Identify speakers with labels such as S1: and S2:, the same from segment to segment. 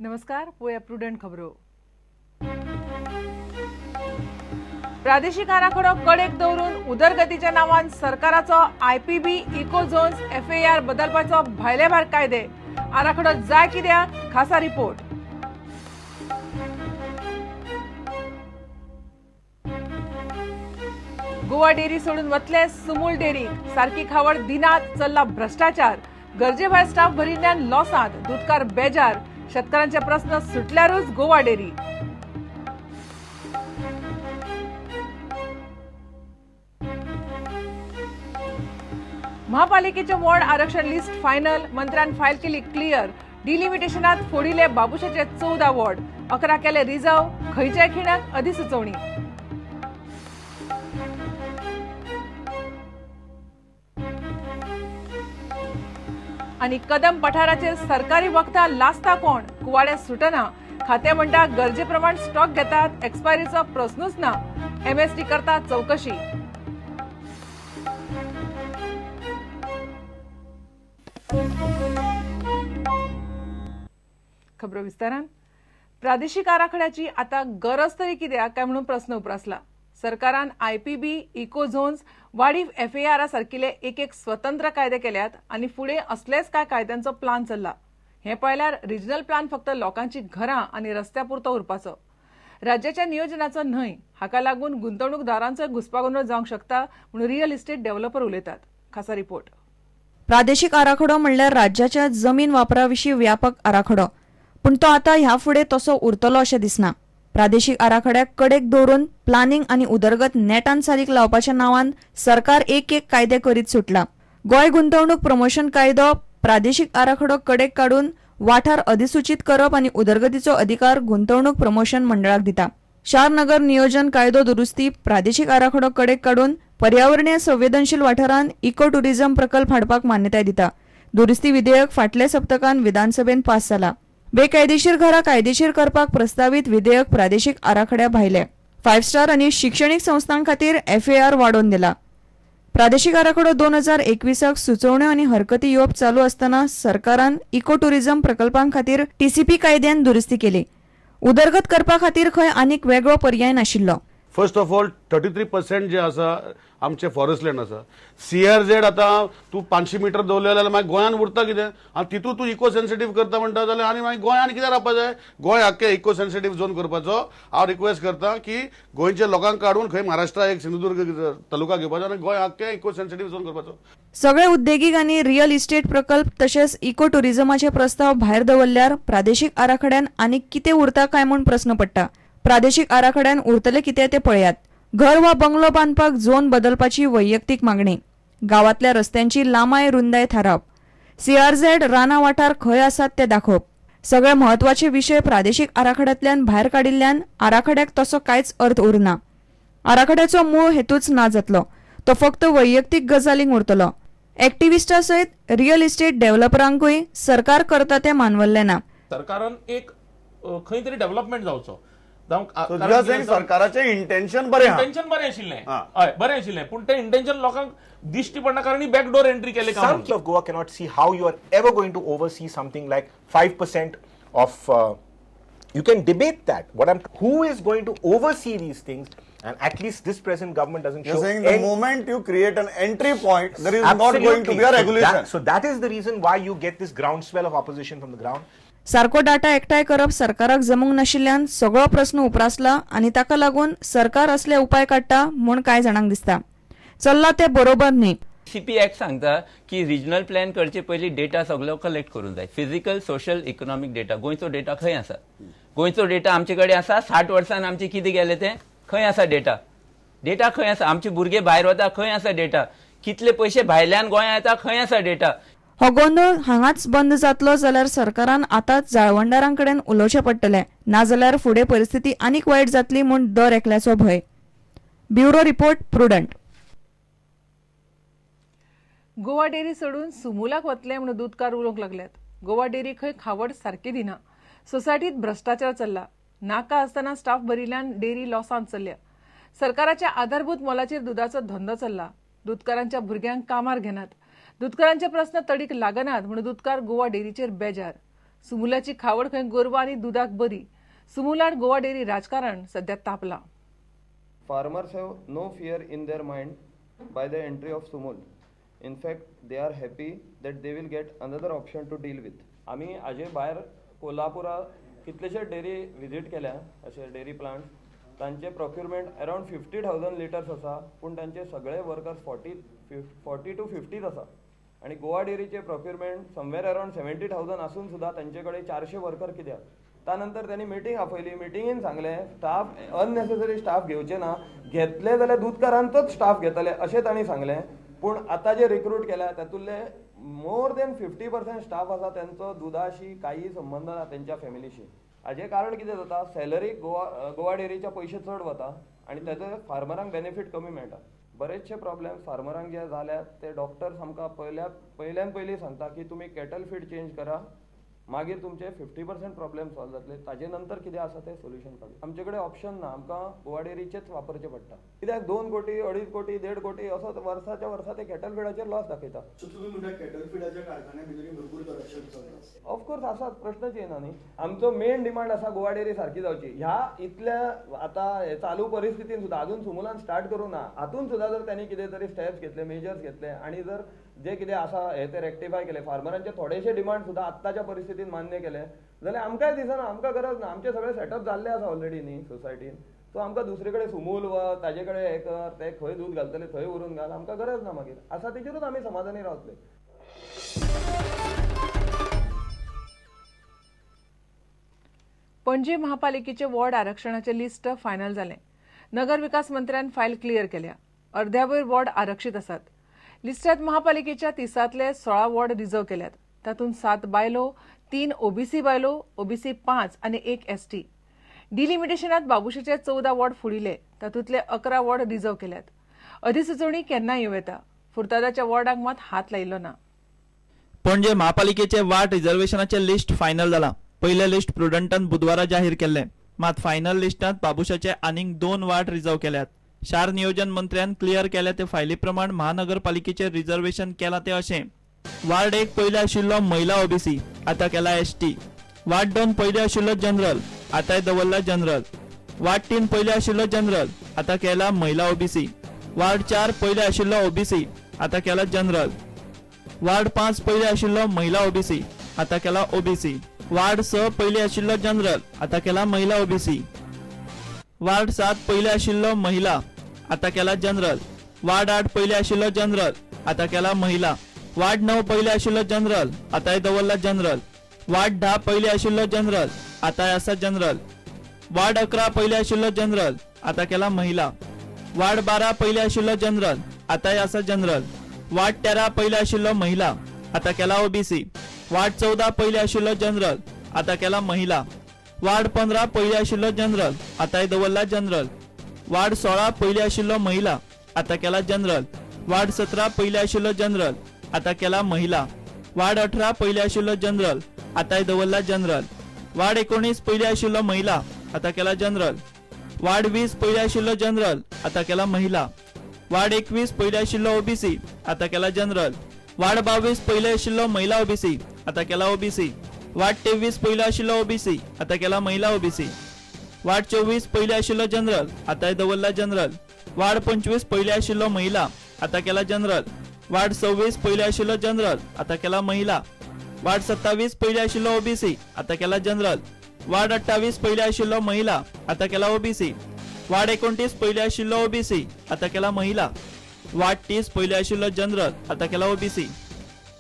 S1: नमस्कार, पळोवया प्रुडंट खबरो। प्रादेशीक आराखडो कडेक दवरून उदरगतीच्या नांवान सरकाराचो आयपीबी इको झोन्स एफएआर बदलपाचो भायले भायर कायदे आराखडो जाय कित्याक खासा रिपोर्ट। गोवा डेरी सोडून वतले सुमूल डेरी सारकी खावड दिनात चल्ला भ्रष्टाचार गरजे भायर स्टाफ भरिल्ल्यान लॉसांत दूधकार बेजार शेतकऱ्यांचे प्रश्न सुटल्यारूच गोवा डेरी। महापालिकेचे वॉर्ड आरक्षण लिस्ट फायनल मंत्र्यान फायल केली क्लियर डिलिमिटेशनात फोडिले बाबुशाचे 14 वॉर्ड 11 केले रिझर्व खंयच्याय खिणाक अधिसुचोवणी। आणि कदम पठाराचे सरकारी वखदां लासता कोण कुवाडे सुटना खाते म्हणटा गरजे प्रमाण स्टॉक घेतात एक्सपायरीचो प्रस्नूच ना एमएसटी करता चौकशी। खबरो विस्तारान प्रादेशीक आराखड्याची आता गरज तरी कित्याक काय म्हणून प्रश्न उप्रासला। सरकारान आयपीबी इको झोन्स वाडीव एफएआर सारकिले एक स्वतंत्र कायदे केल्यात आणि फुडें असलेच काय कायद्यांचो प्लान चल्ला। हे पळयल्यार रिजनल प्लान फक्त लोकांची घरां आणि रस्त्यापुरतो उरपाचो राज्याच्या नियोजनाचो न्हय। हाका लागून गुंतवणूकदारांचो घुसपागोंदळ जावंक शकता म्हणून रियल इस्टेट डेव्हलपर उलयतात। खासा रिपोर्ट।
S2: प्रादेशीक आराखडो म्हणल्यार राज्याच्या जमीन वापराविशीं व्यापक आराखडो, पूण तो आता ह्या फुडें तसो उरतलो अशें दिसना। प्रादेशीक आराखड्याक कडेक दवरून प्लानिंग आणि उदरगत नेटान चालीक लावपाच्या नांवान सरकार एक कायदे करीत सुटला। गोंय गुंतवणूक प्रमोशन कायदो प्रादेशीक आराखडो कडेक काडून वाठार अधिसूचित करप आणि उदरगतीचो अधिकार गुंतवणूक प्रमोशन मंडळाक दिता। शार नगर नियोजन कायदो दुरुस्ती प्रादेशीक आराखडो कडेक काडून पर्यावरणीय संवेदनशील वाठारांत इको टुरिझम प्रकल्प हाडपाक मान्यताय दिता। दुरुस्ती विधेयक फाटल्या सप्तकान विधानसभेन पास जाला। बेकायदेशीर घरां कायदेशीर करपाक प्रस्तावित विधेयक प्रादेशीक आराखड्या भायले 5 स्टार आणि शिक्षणीक संस्थां खातीर एफएआर वाडोवन दिला। प्रादेशीक आराखडो 2021 सुचोवण्यो आणि हरकती येवप चालू असताना सरकारान इको टुरिझम प्रकल्पां खातीर टीसीपी कायद्यान दुरुस्ती केली। उदरगत करपा खातीर खंय आनीक वेगळो पर्याय नाशिल्लो।
S3: फर्स्ट ऑफ ऑल 33% जे आसा आमचे फॉरेस्ट लँड आसा सीआरझेड आता तू 500 मीटर दवरले जाल्यार मागीर गोंयान उरता कितें आनी तितू तू इको सेन्सिटीव करता म्हणटा जाल्यार आनी मागीर गोंयान कितें रावपा जाय। गोंय आख्खे इको सेन्सिटीव झोन करपाचो हांव रिक्वेस्ट करता की गोंयच्या लोकांक काडून खंय महाराष्ट्रा एक सिंधुदुर्ग तालुका घेवपाचो आनी गोंय आख्खे इको सेन्सिटीव झोन करपाचो।
S2: सगळे उद्देगीक आणि रियल इस्टेट प्रकल्प तशेंच इको टुरिझमाचे प्रस्ताव भायर दवरल्यार प्रादेशीक आराखड्यान आनीक कितें उरता काय म्हूण प्रस्न पडटा। प्रादेशीक आराखड्यान उरतले कितें ते पळयात। घर वा बंगलो बांदपाक झोन बदलपाची वैयक्तीक मागणी, गावातल्या रस्त्यांची लांबाय रुंदाय थारावप, सीआरझेड राना वाठार खंय आसात ते दाखोवप, सगळे महत्वाचे विशय प्रादेशीक आराखड्यांतल्यान भायर काडिल्ल्यान आराखड्याक तसो कांयच अर्थ उरना। आराखड्याचो मूळ हेतूच ना जातलो, तो फक्त वैयक्तीक गजालींक उरतलो। एक्टिविस्टां सयत रियल इस्टेट डेव्हलपरांकूय सरकार करता ते मानवल्ले ना।
S4: सरकारान एक खंय तरी डेव्हलपमेंट जावचो
S5: सरकाराचे इंटेंशन बरें
S4: आशिल्लें हय बरें आशिल्लें पूण ते इंटेंशन लोकांक दिश्टी पडना कारण बॅकडोर एंट्री केले।
S6: Council of Goa cannot see how you are ever going to oversee something like 5% of you can debate that who is going to oversee these things, and at least this present government doesn't show.
S5: You're saying the moment you create an entry point there is not going to be a regulation.
S6: So that is the reason why you get this groundswell of opposition from the ground.
S2: सारको data एकठांय करप सरकाराक जमूंक नाशिल्ल्यान सगळो प्रस्न उप्रासला आणि ताका लागून सरकार असले उपाय काडटा म्हूण कांय जाणांक दिसता। चल्ला ते बरोबर न्ही।
S7: सीपी एक्ट सांगता की रिजनल प्लॅन करचे पयली डेटा सगळो कलेक्ट करून जाय। फिजिकल सोशल इकॉनॉमिक डेटा गोंयचो डेटा खंय आसा। गोंयचो डेटा आमचे कडेन आसा 60 वर्सान आमचे कितें गेले ते खंय आसा डेटा खंय आसा। आमचे भुरगे भायर वता खंय आसा डेटा। कितले पयशे भायल्यान गोंया येता खंय आसा डेटा।
S2: हो गोंधळ हांगाच बंद जातलो जाल्यार सरकारान आतांच जाळवणदारांकडेन उलोवचें पडटलें, नाजाल्यार फुडें परिस्थिती आनीक वायट जातली म्हूण दर एकल्याचो भंय। Bureau report prudent.
S1: Goa dairy सोडून सुमुलाक वतले म्हणून दूधकार उलोवंक लागल्यात। गोवा डेरी खंय खावड सारकी दिना। सोसायटीत भ्रष्टाचार चल्ला। नाका आसतना स्टाफ भरिल्ल्यान डेरी लॉसांत चल्ल्या। सरकाराच्या आधारभूत मोलाचेर दुधाचो धंदो चल्ला। दूधकारांच्या भुरग्यांक कामार घेनात। दूधकारांचे प्रश्न तडीक लागनात म्हणून दूधकार गोवा डेरीचेर बेजार। सुमुलाची खावड खंय गोरवां आनी दुधाक बरी. सुमुलाड गोवा डेअरी राजकारण सध्या तापला.
S8: Farmers have no fear in their mind by the entry of Sumul. In fact, they are happy that they will get another option to deal with. आम्ही आजे भायर कोल्हापुरा कितलेशे डेअरी विजीट केल्या अशे डेअरी प्लांट तांचे procurement around 50,000 litres आसा पूण तांचे सगळे वर्कर्स 40 to 50 आसा आणि गोवा डेअरीचे प्रोक्युरमेंट समवेअर अराउंड 70,000 आसून सुद्धा तांचे कडेन 400 वर्कर कित्याक. त्यानंतर त्यांनी मिटींग आपयली. मिटींगेन सांगलें स्टाफ अननेसेसरी स्टाफ घेवचे ना, घेतले जाल्यार दूधकारांचोच स्टाफ घेतले अशें तांणी सांगलें. पूण आतां जे रिक्रूट केल्या तातूंतले मोर देन 50% स्टाफ आसा त्यांचो दुधाशी काही संबंध ना त्यांच्या फॅमिलीशी. हाजें कारण कितें जाता, सॅलरी गोवा डेअरीच्या पयशे चड वता आनी ताचो फार्मरांक बेनिफीट कमी मेळटा. बरेचशे प्रॉब्लेम फार्मरांक जे जाल्यात ते डॉक्टर्स आमकां पयल्यान पयलीं सांगता की तुमी कॅटल फीड चेंज करा, मागीर तुमचे 50% प्रॉब्लेम सॉल्व जातले. ताजे नंतर कितें आसा ते सोल्युशन काडूं. आमचे कडेन ऑप्शन ना, आमकां गोवा डेअरीचेच वापरचे पडटा. कित्याक 2 कोटी 2.5 कोटी 1.5 कोटी असो वर्साच्या वर्सा ते कॅटल फीडाचेर लॉस दाखयता.
S9: तुम्ही म्हणटा कॅटल फीडाच्या कारखान्या भितर भरपूर करप्शन चलता.
S8: ऑफकोर्स आसात, प्रश्नच येना न्ही. आमचो मेन डिमांड आसा गोवा डेअरी सारकी जावची. ह्या इतल्या आतां चालू परिस्थितीन सुद्दां अजून सुमुलान स्टार्ट करूं ना, हातून सुद्दां जर त्यांनी कितें तरी स्टेप्स घेतले, मेजर्स घेतले आणि जर जे कितें आसा हे ते रेक्टिफाय केले, फार्मरांचे थोडेशे डिमांड सुद्दां आत्ताच्या परिस्थितीन मान्य केले जाल्यार आमकांय दिसना, आमकां गरज ना. आमचे सगळे सेटअप जाल्ले आसा ऑलरेडी न्ही सोसायटीन. सो आमकां दुसरे कडेन सुमूल व ताजे कडेन हे कर, ते खंय दूध घालतले थंय व्हरून घाल, आमकां गरज ना. मागीर आसा तेजेरूच आमी समाधानी रावतले.
S1: पणजी महापालिकेचे वॉर्ड आरक्षणाचे लिस्ट फायनल जालें. नगर विकास मंत्र्यान फायल क्लियर केल्या. अर्ध्यावयर वॉर्ड आरक्षीत आसात. लिस्टात महापालिकेच्या 30तले 16 वॉर्ड रिझर्व केल्यात. तातूंत 7 बायलो, 3 ओबीसी बायलो, ओबीसी 5 आनी 1 एसटी. डिलिमिटेशनात बाबुशेचे 14 वॉर्ड फुडिले. तातूंतले 11 वॉर्ड रिझर्व केल्यात. अधिसुचोवणी केन्ना येवं येता. फुर्तादाच्या वॉर्डाक मात हात लायिल्लो ना.
S10: पणजे महापालिकेचे वार्ड रिझर्वेशनाचे लिस्ट फायनल जाला. पहिले लिस्ट प्रुडंटान बुधवारा जाहीर केल्ले. मात फायनल लिस्टात बाबुशाचे आनीक 2 वार्ड रिझर्व केल्यात. शार नियोजन मंत्र्यान क्लियर केले ते फायली प्रमाण महानगरपालिकेचे रिझर्वेशन केला ते अशें. वार्ड 1 पयले आशिल्लो महिला ओबीसी, आता केला एसटी. वार्ड 2 पयले आशिल्लो जनरल, आताय दवरला जनरल. वार्ड 3 पयले आशिल्लो जनरल, आता केला महिला ओबीसी. वार्ड 4 पयले आशिल्लो ओबीसी, आता केला जनरल. वार्ड 5 पयले आशिल्लो महिला ओबीसी, आता केला ओबीसी. वार्ड 6 पयले आशिल्लो जनरल, आता केला महिला ओबीसी. वार्ड 7 पयले आशिल्लो महिला, आता केला जनरल. वार्ड 8 पयले आशिल्लो जनरल, आता केला महिला. वार्ड 9 पयले आशिल्लो जनरल, आताय दवरला जनरल. वार्ड 10 पयले आशिल्लो जनरल, आताय आसा जनरल. वार्ड 11 पयले आशिल्लो जनरल, आता केला महिला. वार्ड 12 पयले आशिल्लो जनरल, आताय आसा जनरल. वार्ड 13 पयले आशिल्लो महिला, आता केला ओबीसी. वार्ड 14 पयले आशिल्लो जनरल, आता केला महिला. वार्ड 15 पयले आशिल्लो जनरल, आताय दवरला जनरल. वार्ड 16 पयले आशिल्लो महिला, आता केला जनरल. वार्ड 17 पयले आशिल्लो जनरल, आता केला महिला. वार्ड 18 पयले आशिल्लो जनरल, आताय दवरला जनरल. वार्ड 19 पयले आशिल्लो महिला, आता केला जनरल. वार्ड 20 पयले आशिल्लो जनरल, आता केला महिला. वार्ड 21 पयले आशिल्लो ओबीसी, आता केला जनरल. वार्ड 22 पयले आशिल्लो महिला ओबीसी, आता केला ओबीसी. वार्ड 23 पयले आशिल्लो ओबीसी, आता केला महिला ओबीसी. वार्ड 24 पयले आशिल्लो जनरल, आताय दवरला जनरल. वार्ड 25 पयले आशिल्लो महिला, आता केला जनरल. वार्ड 26 पयले आशिल्लो जनरल, आता केला महिला. वार्ड 27 पयले आशिल्लो ओबीसी, आता केला जनरल. वार्ड 28 पयले आशिल्लो महिला, आता केला ओबीसी. वार्ड 29 पयले आशिल्लो ओबीसी, आता केला महिला. वार्ड 30 पयले आशिल्लो जनरल, आता केला ओबीसी.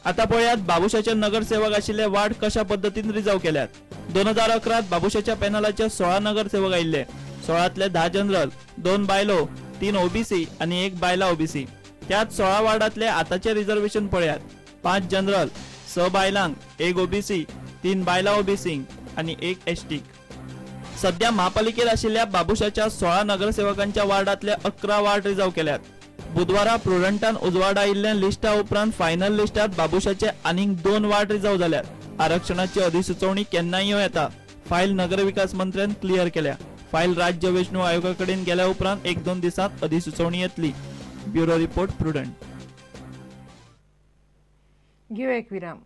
S10: आता पळयात बाबुशाचे नगरसेवक आशिल्ले वार्ड कशा पद्धतीन रिझर्व केल्यात. 2011 बाबुशाच्या पॅनलाचे 16 नगरसेवक आयिल्ले. 16तले 10 जनरल, 2 बायलो, 3 ओबीसी आणि 1 बायला ओबीसी. त्यात 16 वार्डातले आताचे रिझर्वेशन पळयात. 5 जनरल, 6 बायलांक, 1 ओबीसी, 3 बायला ओबीसी आणि 1 एसटी. सध्या महापालिकेत आशिल्ल्या बाबुशाच्या 16 नगरसेवकांच्या वार्डातले 11 वार्ड रिझर्व केल्यात. बुधवारा प्रुडंटान उजवाड आयिल्ल्या लिस्टा उपरांत फायनल लिस्टात बाबुशाचे आनीक 2 वार्ड रिझर्व जाल्यात. आरक्षणाची अधिसुचोवणी केन्नाय येवं येता. फायल नगरविकास मंत्र्यान क्लियर केल्या. फायल राज्य वेंचणूक आयोगाकडेन गेल्या उपरांत 1-2 दिसांत अधिसुचोवणी येतली. Bureau report prudent.
S1: घेऊ एक विराम.